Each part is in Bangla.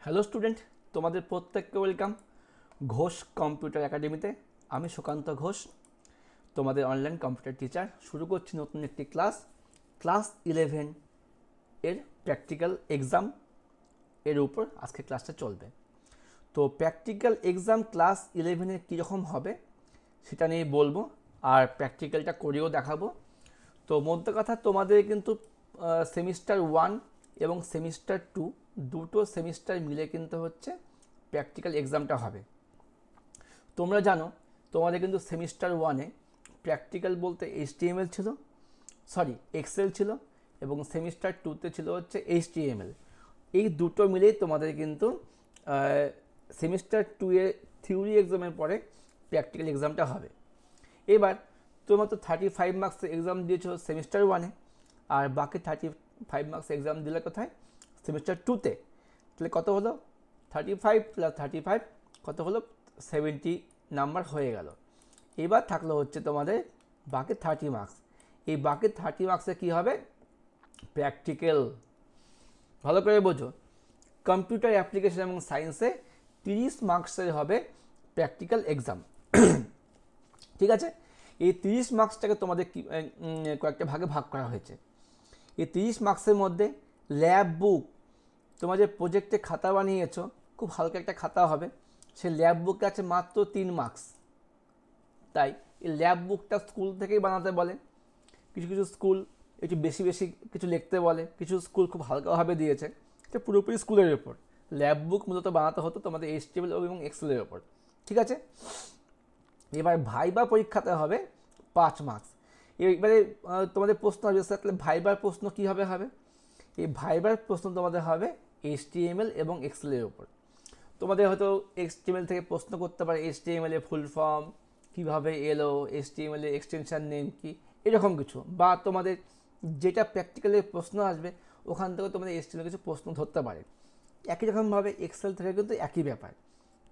হ্যালো স্টুডেন্ট, তোমাদের প্রত্যেককে ওয়েলকাম ঘোষ কম্পিউটার একাডেমিতে। আমি সুকান্ত ঘোষ, তোমাদের অনলাইন কম্পিউটার টিচার। শুরু করছি নতুন একটি ক্লাস 11 এর প্র্যাকটিক্যাল এক্সাম এর উপর আজকে ক্লাসটা চলবে। তো প্র্যাকটিক্যাল এক্সাম ক্লাস 11-এর কীরকম হবে সেটা নিয়ে বলবো, আর প্র্যাকটিক্যালটা করেও দেখাবো। তো মধ্যে কথা, তোমাদের কিন্তু সেমিস্টার 1 এবং সেমিস্টার 2 দুটো সেমিস্টার মিলে কিন্তু হচ্ছে প্র্যাকটিক্যাল এক্সামটা হবে। তোমরা জানো তোমাদের কিন্তু সেমিস্টার 1-এ প্র্যাকটিক্যাল বলতে HTML ছিল, এক্সেল ছিল, এবং সেমিস্টার 2-তে ছিল হচ্ছে HTML। এই দুটো মিলেই তোমাদের কিন্তু সেমিস্টার 2-এর থিওরি এক্সামের পরে প্র্যাকটিক্যাল এক্সামটা হবে। এবার তোমরা তো 35 মার্কস এক্সাম দিয়েছো সেমিস্টার 1-এ, আর বাকি 35 মার্কস এক্সাম দিলে কোথায়? সেমিস্টার 2-তে। তাহলে কত হলো? 35 + 35 কত হলো? 70 নাম্বার হয়ে গেল। এবার থাকলো হচ্ছে তোমাদের বাকি 30 মার্কস। এই বাকি 30 মার্কসে কী হবে? প্র্যাকটিক্যাল। ভালো করে বোঝো, কম্পিউটার অ্যাপ্লিকেশন এবং সায়েন্সে 30 মার্কসের হবে প্র্যাকটিক্যাল এক্সাম। ঠিক আছে? এই 30 মার্কসটাকে তোমাদের কয়েকটা ভাগে ভাগ করা হয়েছে। এই 30 মার্কসের মধ্যে ল্যাব বুক, তোমরা যে প্রজেক্টে খাতা বানিয়েছো, খুব হালকা একটা খাতা হবে, সে ল্যাব বুকে আছে মাত্র 3 মার্কস। তাই এই ল্যাব বুকটা স্কুল থেকেই বানাতে বলে। কিছু কিছু স্কুল একটু বেশি বেশি কিছু লিখতে বলে, কিছু স্কুল খুব হালকাভাবে দিয়েছে। এটা পুরোপুরি স্কুলের ওপর। ল্যাব বুক মূলত বানাতে হতো তোমাদের HTML এবং এক্সেলের ওপর। ঠিক আছে? এবার ভাইবা পরীক্ষাতে হবে 5 মার্কস। এবারে তোমাদের প্রশ্ন আসবে, স্যার তাহলে ভাইবার প্রশ্ন কীভাবে হবে? এই ভাইবার প্রশ্ন তোমাদের হবে HTML এবং এক্সেলের ওপর। তোমাদের হয়তো HTML থেকে প্রশ্ন করতে পারে, HTML এর ফুল ফর্ম কীভাবে এলো, HTML এর এক্সটেনশন নেম কি, এরকম কিছু। বা তোমাদের যেটা প্র্যাকটিক্যালে প্রশ্ন আসবে ওখান থেকে তোমাদের HTML কিছু প্রশ্ন ধরতে পারে। একই রকমভাবে এক্সেল থেকে কিন্তু একই ব্যাপার।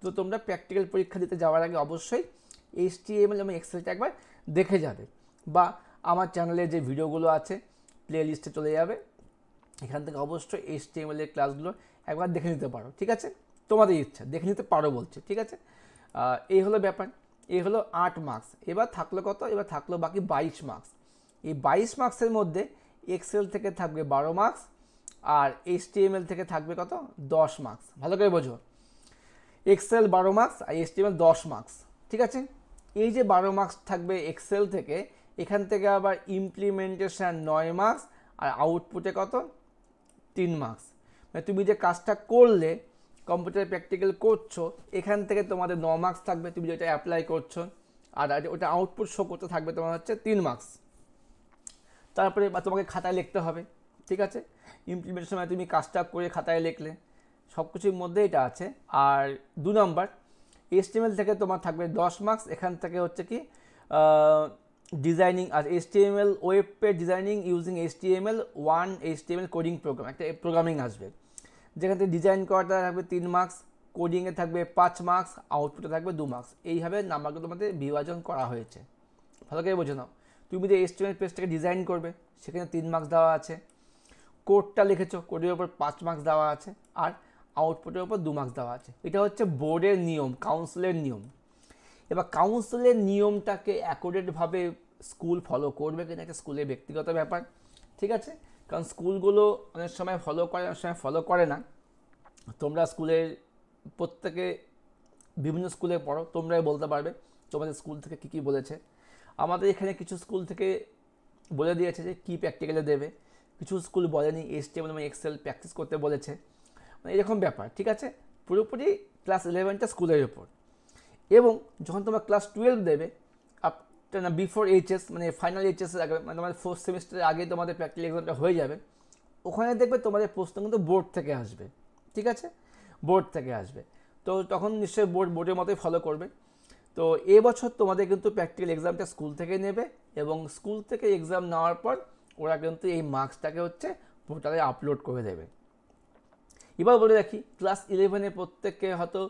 তো তোমরা প্র্যাকটিক্যাল পরীক্ষা দিতে যাওয়ার আগে অবশ্যই HTML এবং এক্সেলটা একবার দেখে যাবে, বা আমার চ্যানেলে যে ভিডিওগুলো আছে প্লে লিস্টে চলে যাবে, এখান থেকে অবশ্যই HTML এর ক্লাসগুলো একবার দেখে নিতে পারো। ঠিক আছে? তোমাদের ইচ্ছা, দেখে নিতে পারো বলছে। ঠিক আছে? এই হলো ব্যাপার। এই হলো 8 মার্কস। এবার থাকলো কত? এবার থাকলো বাকি 22 মার্কস। এই 22 মার্কসের মধ্যে এক্সেল থেকে থাকবে 12 মার্কস, আর HTML থেকে থাকবে কত? 10 মার্কস। ভালো করে বোঝো, এক্সেল 12 মার্কস আর HTML 10 মার্কস। ঠিক আছে? এই যে 12 মার্কস থাকবে এক্সেল থেকে, এখান থেকে আবার ইমপ্লিমেন্টেশন 9 মার্কস, আর আউটপুটে কত? 3 মার্কস। মানে তুমি যে কাজটা করলে, কম্পিউটার প্র্যাকটিক্যাল করছো, এখান থেকে তোমাদের 9 মার্কস থাকবে, তুমি যেটা অ্যাপ্লাই করছো, আর ওটা আউটপুট শো করতে থাকবে তোমার হচ্ছে 3 মার্কস। তারপরে বা তোমাকে খাতায় লিখতে হবে। ঠিক আছে? ইমপ্লিমেন্টেশন সময় তুমি কাজটা করে খাতায় লিখলে, সব কিছুর মধ্যে এটা আছে। আর 2 নম্বর, HTML থেকে তোমার থাকবে 10 মার্কস। এখান থেকে হচ্ছে কি ডিজাইনিং, আর HTML web page designing using HTML1 HTML coding program, একটা প্রোগ্রামিং আসবে, যেখান থেকে ডিজাইন করাটা থাকবে 3 মার্কস, কোডিংয়ে থাকবে 5 মার্কস, আউটপুটে থাকবে 2 মার্কস। এইভাবে নাম্বারগুলো তোমাদের বিভাজন করা হয়েছে। ভালো করে বোঝো নাও। তুমি যে HTML পেজটাকে ডিজাইন করবে, সেখানে 3 মার্কস দেওয়া আছে। কোডটা লিখেছো, কোডের ওপর 5 মার্কস দেওয়া আছে, আর আউটপুটের ওপর 2 মার্কস দেওয়া আছে। এটা হচ্ছে বোর্ডের নিয়ম, কাউন্সিলের নিয়ম। এবার কাউন্সিলের নিয়মটাকে অ্যাকোরেটভাবে স্কুল ফলো করবে কিনা, একটা স্কুলের ব্যক্তিগত ব্যাপার। ঠিক আছে? কারণ স্কুলগুলো অনেক সময় ফলো করে, অনেক সময় ফলো করে না। তোমরা স্কুলের প্রত্যেকে বিভিন্ন স্কুলে পড়ো, তোমরাই বলতে পারবে তোমাদের স্কুল থেকে কী কী বলেছে। আমাদের এখানে কিছু স্কুল থেকে বলে দিয়েছে যে কী প্র্যাকটিক্যালে দেবে, কিছু স্কুল বলেনি, HTML এবং এক্সেল প্র্যাকটিস করতে বলেছে। মানে এরকম ব্যাপার। ঠিক আছে? পুরোপুরি ক্লাস 11টা স্কুলের ওপর। এবং যখন তোমরা ক্লাস 12 দেবে, আফটার না বিফোর এইচএস, মানে ফাইনাল এইচএসের আগে, মানে তোমাদের 4th সেমিস্টারের আগে তোমাদের প্র্যাকটিক্যাল এক্সামটা হয়ে যাবে, ওখানে দেখবে তোমাদের প্রশ্ন কিন্তু বোর্ড থেকে আসবে। ঠিক আছে? বোর্ড থেকে আসবে। তো তখন নিশ্চয়ই বোর্ডের মতোই ফলো করবে। তো এবছর তোমাদের কিন্তু প্র্যাকটিক্যাল এক্সামটা স্কুল থেকে নেবে, এবং স্কুল থেকে এক্সাম নেওয়ার পর ওরা কিন্তু এই মার্কসটাকে হচ্ছে পোর্টালে আপলোড করে দেবে। এবার বলে রাখি, ক্লাস 11-এ প্রত্যেককে হয়তো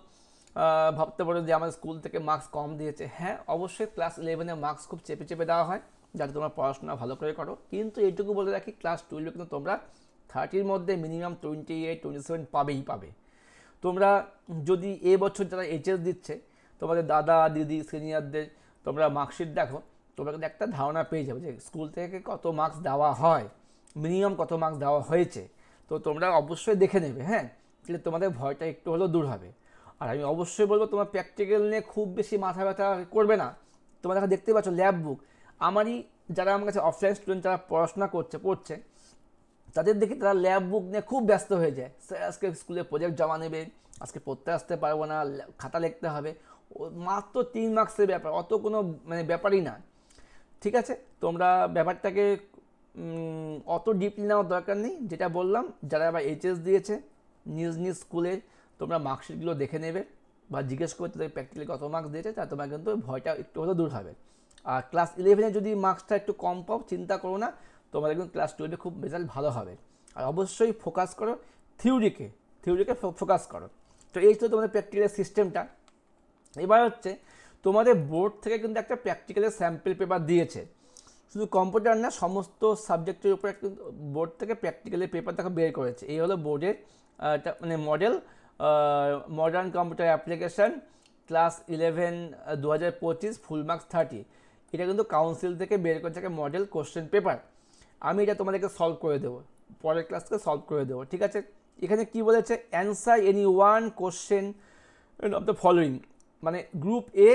ভাবতে পারো যে আমার স্কুল থেকে মার্কস কম দিয়েছে। হ্যাঁ, অবশ্যই ক্লাস 11-এ মার্কস খুব চেপে চেপে দেওয়া হয়, যাতে তোমরা পড়াশোনা ভালো করে করো। কিন্তু এইটুকু বলে রাখি, ক্লাস 12-এ কিন্তু তোমরা 30-র মধ্যে মিনিমাম 28-27 পাবেই পাবে। তোমরা যদি এবছর যারা এইচএস দিচ্ছে তোমাদের দাদা দিদি সিনিয়রদের তোমরা মার্কশিট দেখো, তোমরা কিন্তু একটা ধারণা পেয়ে যাবে যে স্কুল থেকে কত মার্কস দেওয়া হয়, মিনিমাম কত মার্কস দেওয়া হয়েছে। তো তোমরা অবশ্যই দেখে নেবে, হ্যাঁ, তাহলে তোমাদের ভয়টা একটু হলেও দূর হবে। আর আমি অবশ্যই বলবো তোমার প্র্যাকটিক্যাল নিয়ে খুব বেশি মাথা ব্যথা করবে না। তোমরা দেখা দেখতে পাচ্ছ ল্যাব বুক, আমারই যারা আমার কাছে অফলাইন স্টুডেন্ট যারা পড়াশোনা পড়ছে তাদের দেখি তারা ল্যাব বুক নিয়ে খুব ব্যস্ত হয়ে যায়। স্যার আজকে স্কুলে প্রজেক্ট জমা নেবে, আজকে পড়তে আসতে পারবো না, খাতা লিখতে হবে। মাত্র 3 মার্কসের ব্যাপার, অত কোনো মানে ব্যাপারই না। ঠিক আছে, তোমরা ব্যাপারটাকে অত ডিপলি নেওয়ার দরকার নেই। যেটা বললাম, যারা আবার এইচএস দিয়েছে নিজ নিজ স্কুলে তোমরা মার্কশিটগুলো দেখে নেবে বা জিজ্ঞেস করতে তাদের প্র্যাকটিক্যালি কত মার্কস দিয়েছে, তা তোমার কিন্তু ভয়টা একটু হলেও দূর হবে। আর ক্লাস 11-এ যদি মার্কসটা একটু কম পাও চিন্তা করো না, তোমাদের কিন্তু ক্লাস 12-এ খুব রেজাল্ট ভালো হবে। আর অবশ্যই ফোকাস করো থিওরিকে ফোকাস করো। তো এই তো তোমাদের প্র্যাকটিক্যালের সিস্টেমটা। এবার হচ্ছে তোমাদের বোর্ড থেকে কিন্তু একটা প্র্যাকটিক্যালের স্যাম্পল পেপার দিয়েছে, শুধু কম্পিউটার না সমস্ত সাবজেক্টের উপরে কিন্তু বোর্ড থেকে প্র্যাকটিক্যালের পেপার দেখো বের করেছে। এই হলো বোর্ডের মানে model modern computer application class 11 2025 full marks 30। এটা কিন্তু কাউন্সিল থেকে বের করেছে একটা মডেল কোশ্চেন পেপার। আমি এটা তোমাদেরকে সলভ করে দেবো, পরের ক্লাস থেকে সলভ করে দেবো, ঠিক আছে। এখানে কি বলেছে, answer any one question of the following, মানে গ্রুপ এ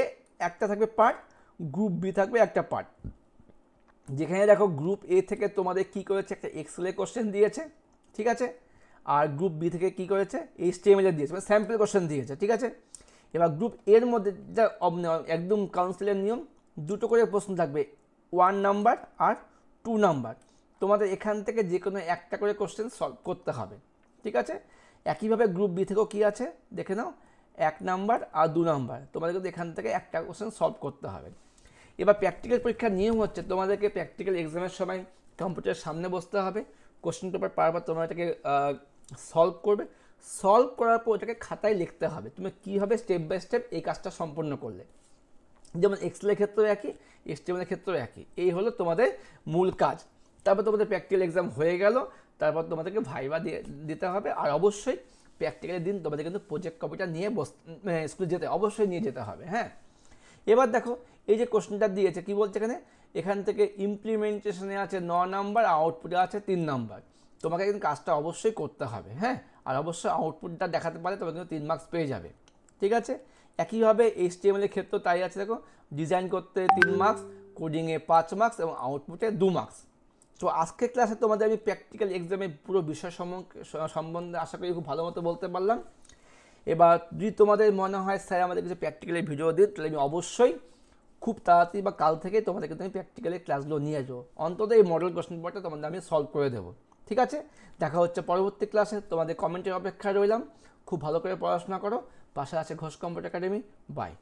একটা থাকবে পার্ট, গ্রুপ বি থাকবে একটা পার্ট। যেখানে দেখো গ্রুপ এ থেকে তোমাদের কি করেছে, একটা এক্সেল এর কোশ্চেন দিয়েছে, ঠিক আছে। আর গ্রুপ বি থেকে কি করেছে, HTML এর দিয়েছে, মানে স্যাম্পল কোশ্চেন দিয়েছে, ঠিক আছে। এবার গ্রুপ এর মধ্যে যা একদম কাউন্সিলের নিয়ম, দুটো করে প্রশ্ন থাকবে, 1 নাম্বার আর 2 নাম্বার। তোমাদের এখান থেকে যে কোনো একটা করে কোশ্চেন সলভ করতে হবে, ঠিক আছে। একইভাবে গ্রুপ বি থেকেও কী আছে দেখে নাও, 1 নাম্বার আর 2 নাম্বার, তোমাদের কিন্তু এখান থেকে একটা কোশ্চেন সলভ করতে হবে। এবার প্র্যাকটিক্যাল পরীক্ষার নিয়ম হচ্ছে তোমাদেরকে প্র্যাকটিক্যাল এক্সামের সময় কম্পিউটারের সামনে বসতে হবে, কোশ্চেন পেপার পারবার তোমরা এটাকে সলভ করবে, সলভ করার পর ওটাকে খাতায় লিখতে হবে তুমি কীভাবে স্টেপ বাই স্টেপ এই কাজটা সম্পন্ন করলে। যেমন এক্সেলের ক্ষেত্রেও একই, HTML এর ক্ষেত্রেও একই। এই হলো তোমাদের মূল কাজ। তারপর তোমাদের প্র্যাকটিক্যাল এক্সাম হয়ে গেল, তারপর তোমাদেরকে ভাইবা দিতে হবে। আর অবশ্যই প্র্যাকটিক্যালের দিন তোমাদের কিন্তু প্রজেক্ট কপিটা নিয়ে স্কুলে অবশ্যই নিয়ে যেতে হবে, হ্যাঁ। এবার দেখো এই যে কোশ্চেনটা দিয়েছে কি বলছে এখানে, এখান থেকে ইমপ্লিমেন্টেশনে আছে 9 নাম্বার, আউটপুটে আছে 3 নাম্বার। তোমাকে কিন্তু কাজটা অবশ্যই করতে হবে, হ্যাঁ। আর অবশ্যই আউটপুটটা দেখাতে পারলে তোমাকে কিন্তু 3 মার্কস পেয়ে যাবে, ঠিক আছে। একইভাবে HTML এর ক্ষেত্রেও তাই আছে, দেখো ডিজাইন করতে 3 মার্কস, কোডিংয়ে 5 মার্কস এবং আউটপুটে 2 মার্কস। তো আজকের ক্লাসে তোমাদের আমি প্র্যাকটিক্যাল এক্সামের পুরো বিষয় সম্বন্ধে আশা করি খুব ভালো মতো বলতে পারলাম। এবার যদি তোমাদের মনে হয় স্যার আমাদের কিছু প্র্যাকটিক্যালের ভিডিও দিন, তাহলে আমি অবশ্যই খুব তাড়াতাড়ি বা কাল থেকে তোমাদের কিন্তু আমি প্র্যাকটিক্যালের ক্লাসগুলো নিয়ে আসবো, অন্তত এই মডেল কোশ্চেন পেপারটা তোমাদের আমি সলভ করে দেবো, ঠিক আছে। দেখা হচ্ছে পরবর্তী ক্লাসে, তোমাদের কমেন্টের অপেক্ষায় রইলাম। খুব ভালো করে পড়াশোনা করো, পাশে আছে ঘোষ কম্পিউটার একাডেমি। বাই।